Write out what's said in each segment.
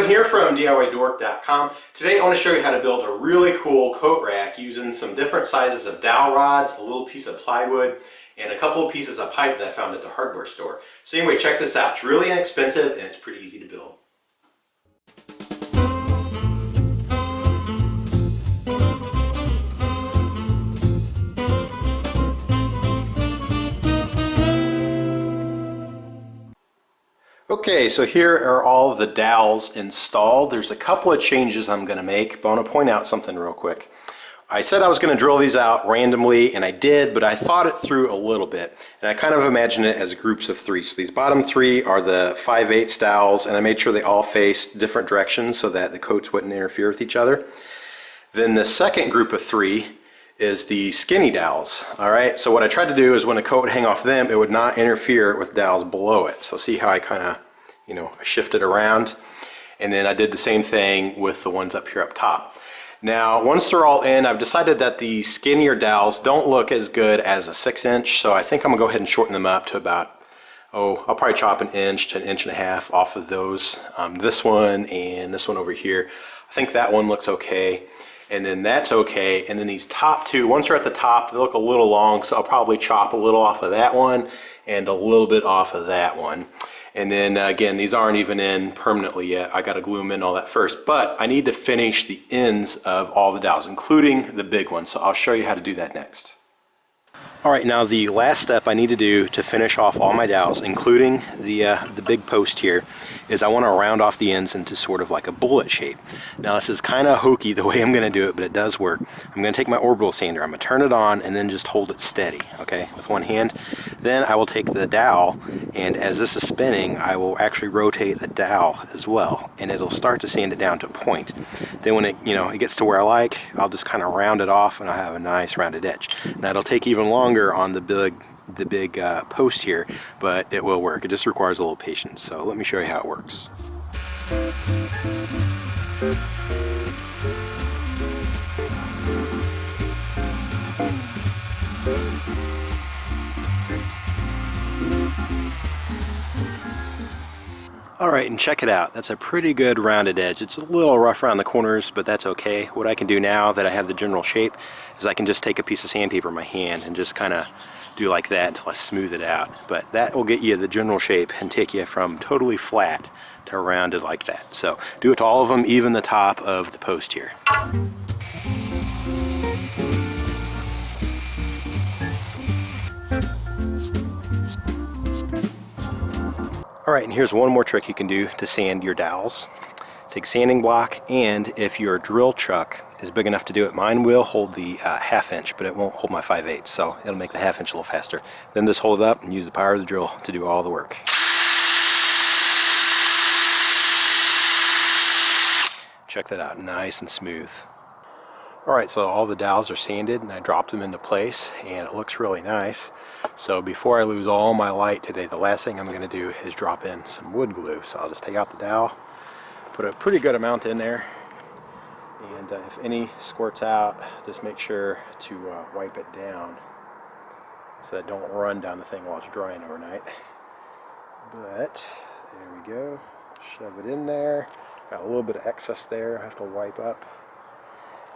Kevin here from DIYDork.com. Today I want to show you how to build a really cool coat rack using some different sizes of dowel rods, a little piece of plywood, and a couple of pieces of pipe that I found at the hardware store. So anyway, check this out. It's really inexpensive and it's pretty easy to build. Okay, so here are all of the dowels installed. There's a couple of changes I'm going to make, but I want to point out something real quick. I said I was going to drill these out randomly, and I did, but I thought it through a little bit, and I kind of imagine it as groups of three. So these bottom three are the 5/8 dowels, and I made sure they all faced different directions so that the coats wouldn't interfere with each other. Then the second group of three is the skinny dowels. All right, so what I tried to do is when a coat would hang off them, it would not interfere with dowels below it. So see how I kind of, I shifted around, and then I did the same thing with the ones up here up top. Now, once they're all in, I've decided that the skinnier dowels don't look as good as a 6-inch, so I think I'm gonna go ahead and shorten them up to about, I'll probably chop 1 inch to 1.5 inches off of those. This one and this one over here. I think that one looks okay. And then that's okay. And then these top two, once they're at the top, they look a little long, so I'll probably chop a little off of that one and a little bit off of that one. And then again, these aren't even in permanently yet. I gotta glue them in all that first, but I need to finish the ends of all the dowels, including the big ones. So I'll show you how to do that next. All right, now the last step I need to do to finish off all my dowels, including the big post here, is I want to round off the ends into sort of like a bullet shape. Now this is kind of hokey the way I'm going to do it, but it does work. I'm going to take my orbital sander, I'm going to turn it on and then just hold it steady, okay, with one hand. Then I will take the dowel, and as this is spinning, I will actually rotate the dowel as well, and it'll start to sand it down to a point. Then when it gets to where I like, I'll just kind of round it off and I'll have a nice rounded edge. Now it'll take even longer on the big post here, but it will work. It just requires a little patience. So let me show you how it works. Alright, and check it out. That's a pretty good rounded edge. It's a little rough around the corners, but that's okay. What I can do now that I have the general shape is I can just take a piece of sandpaper in my hand and just kind of do like that until I smooth it out. But that will get you the general shape and take you from totally flat to rounded like that. So do it to all of them, even the top of the post here. Alright, and here's one more trick you can do to sand your dowels. Take a sanding block, and if your drill chuck is big enough to do it, mine will hold the 1/2 inch, but it won't hold my 5/8, so it'll make the 1/2 inch a little faster. Then just hold it up and use the power of the drill to do all the work. Check that out, nice and smooth. Alright, so all the dowels are sanded and I dropped them into place and it looks really nice. So before I lose all my light today, the last thing I'm going to do is drop in some wood glue. So I'll just take out the dowel, put a pretty good amount in there, and if any squirts out, just make sure to wipe it down so that don't run down the thing while it's drying overnight. But there we go, shove it in there. Got a little bit of excess there I have to wipe up,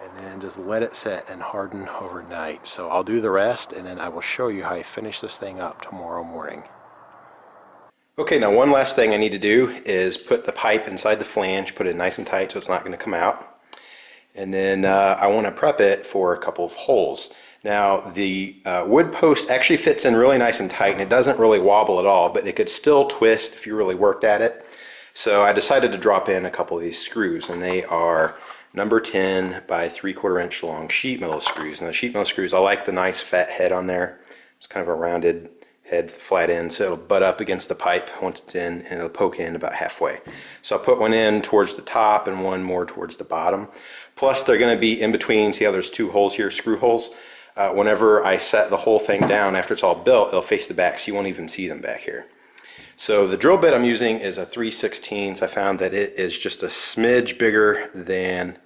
and then just let it set and harden overnight. So I'll do the rest, and then I will show you how I finish this thing up tomorrow morning. Okay, now one last thing I need to do is put the pipe inside the flange, put it nice and tight so it's not going to come out. And then I want to prep it for a couple of holes. Now the wood post actually fits in really nice and tight, and it doesn't really wobble at all, but it could still twist if you really worked at it. So I decided to drop in a couple of these screws, and they are number 10 by 3/4 inch long sheet metal screws. And the sheet metal screws, I like the nice fat head on there. It's kind of a rounded head, flat end, so it'll butt up against the pipe once it's in, and it'll poke in about halfway. So I'll put one in towards the top and one more towards the bottom. Plus they're going to be in between. See how there's 2 holes here, screw holes? Whenever I set the whole thing down after it's all built, it'll face the back, so you won't even see them back here. So the drill bit I'm using is a 3/16. I found that it is just a smidge bigger than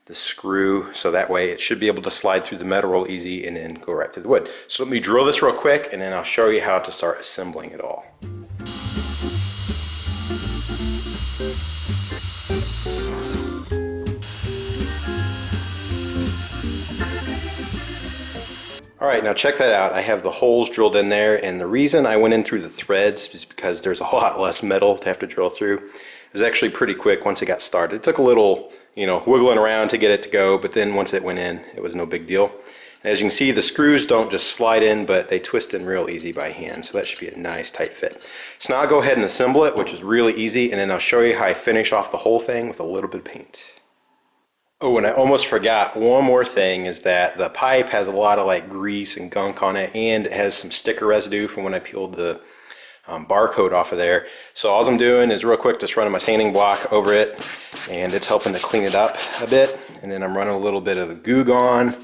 the screw, so that way it should be able to slide through the metal real easy and then go right through the wood. So let me drill this real quick, and then I'll show you how to start assembling it all. Alright, now check that out. I have the holes drilled in there, and the reason I went in through the threads is because there's a lot less metal to have to drill through. It was actually pretty quick once it got started. It took a little, wiggling around to get it to go, but then once it went in, it was no big deal. As you can see, the screws don't just slide in, but they twist in real easy by hand, so that should be a nice tight fit. So now I'll go ahead and assemble it, which is really easy, and then I'll show you how I finish off the whole thing with a little bit of paint. Oh, and I almost forgot one more thing, is that the pipe has a lot of like grease and gunk on it, and it has some sticker residue from when I peeled the barcode off of there. So all I'm doing is real quick just running my sanding block over it, and it's helping to clean it up a bit. And then I'm running a little bit of the Goo Gone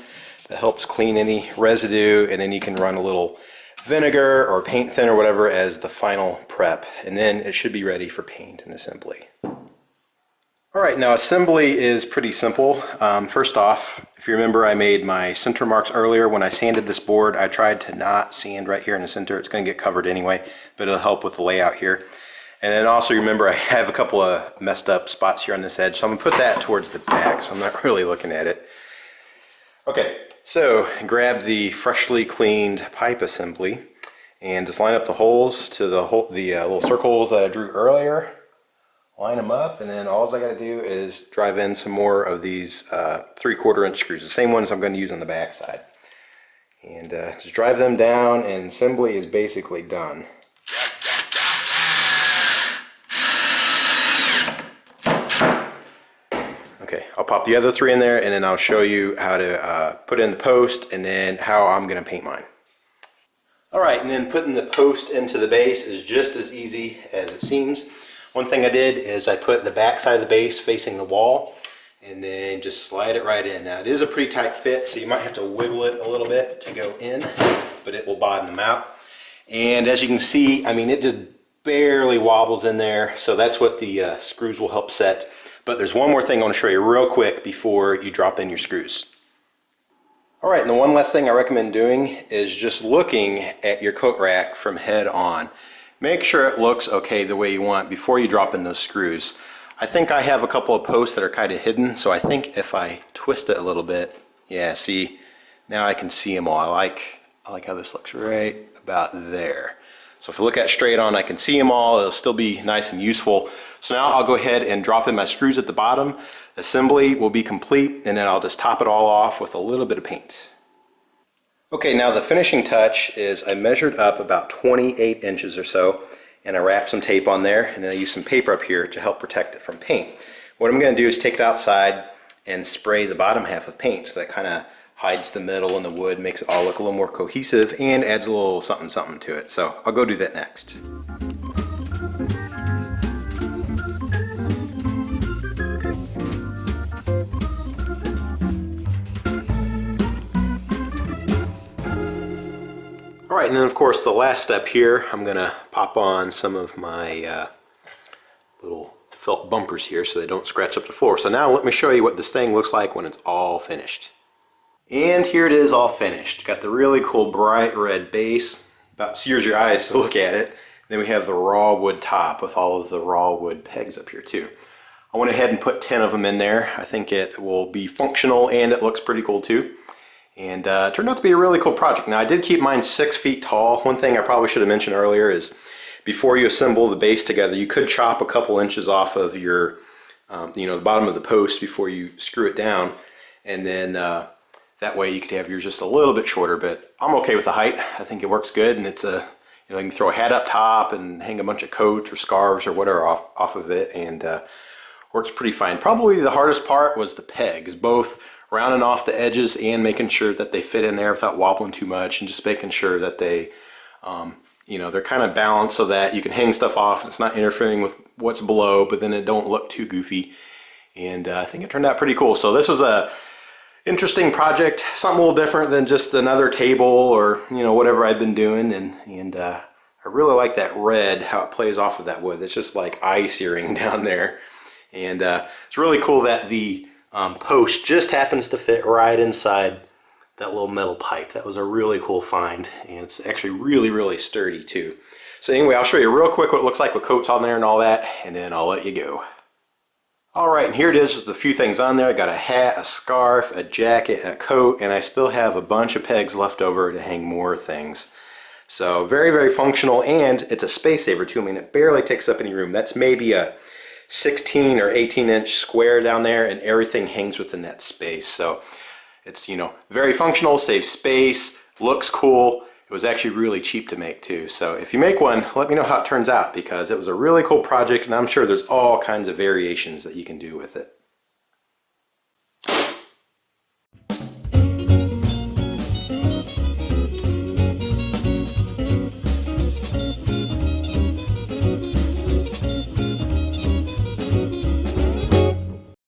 that helps clean any residue, and then you can run a little vinegar or paint thinner or whatever as the final prep, and then it should be ready for paint and assembly. Alright, now assembly is pretty simple. First off, if you remember, I made my center marks earlier. When I sanded this board, I tried to not sand right here in the center. It's going to get covered anyway, but it'll help with the layout here. And then also remember, I have a couple of messed up spots here on this edge, so I'm going to put that towards the back, so I'm not really looking at it. Okay, so grab the freshly cleaned pipe assembly and just line up the holes to the little circles that I drew earlier. Line them up, and then all I got to do is drive in some more of these 3/4 inch screws, the same ones I'm going to use on the back side. And just drive them down, and assembly is basically done. Okay, I'll pop the other 3 in there, and then I'll show you how to put in the post, and then how I'm going to paint mine. Alright, and then putting the post into the base is just as easy as it seems. One thing I did is I put the back side of the base facing the wall, and then just slide it right in. Now it is a pretty tight fit, so you might have to wiggle it a little bit to go in, but it will bottom them out. And as you can see, I mean, it just barely wobbles in there, so that's what the screws will help set. But there's one more thing I want to show you real quick before you drop in your screws. Alright, and the one last thing I recommend doing is just looking at your coat rack from head on. Make sure it looks okay the way you want before you drop in those screws. I think I have a couple of posts that are kind of hidden, so I think if I twist it a little bit, yeah, see, now I can see them all. I like how this looks right about there. So if I look at it straight on, I can see them all. It'll still be nice and useful. So now I'll go ahead and drop in my screws at the bottom. Assembly will be complete, and then I'll just top it all off with a little bit of paint. Okay, now the finishing touch is I measured up about 28 inches or so, and I wrapped some tape on there, and then I used some paper up here to help protect it from paint. What I'm going to do is take it outside and spray the bottom half with paint, so that kind of hides the metal and the wood, makes it all look a little more cohesive, and adds a little something something to it. So I'll go do that next. Alright, and then of course the last step here, I'm going to pop on some of my little felt bumpers here so they don't scratch up the floor. So now let me show you what this thing looks like when it's all finished. And here it is all finished. Got the really cool bright red base, about sears your eyes to look at it. Then we have the raw wood top with all of the raw wood pegs up here too. I went ahead and put 10 of them in there. I think it will be functional and it looks pretty cool too. And it turned out to be a really cool project. Now I did keep mine 6 feet tall. One thing I probably should have mentioned earlier is before you assemble the base together, you could chop a couple inches off of your, the bottom of the post before you screw it down. And then that way you could have yours just a little bit shorter, but I'm okay with the height. I think it works good, and it's a, you can throw a hat up top and hang a bunch of coats or scarves or whatever off of it, and works pretty fine. Probably the hardest part was the pegs, both rounding off the edges and making sure that they fit in there without wobbling too much, and just making sure that they, they're kind of balanced so that you can hang stuff off and it's not interfering with what's below, but then it don't look too goofy. And I think it turned out pretty cool. So this was a interesting project, something a little different than just another table or whatever I've been doing, and I really like that red, how it plays off of that wood. It's just like eye searing down there, and it's really cool that the post just happens to fit right inside that little metal pipe. That was a really cool find, and it's actually really, really sturdy too. So anyway, I'll show you real quick what it looks like with coats on there and all that, and then I'll let you go. All right, and here it is with a few things on there. I got a hat, a scarf, a jacket, a coat, and I still have a bunch of pegs left over to hang more things. So very, very functional, and it's a space saver too. I mean, it barely takes up any room. That's maybe a 16 or 18-inch square down there, and everything hangs within that space. So it's, you know, very functional, saves space, looks cool. It was actually really cheap to make too. So if you make one, let me know how it turns out, because it was a really cool project, and I'm sure there's all kinds of variations that you can do with it.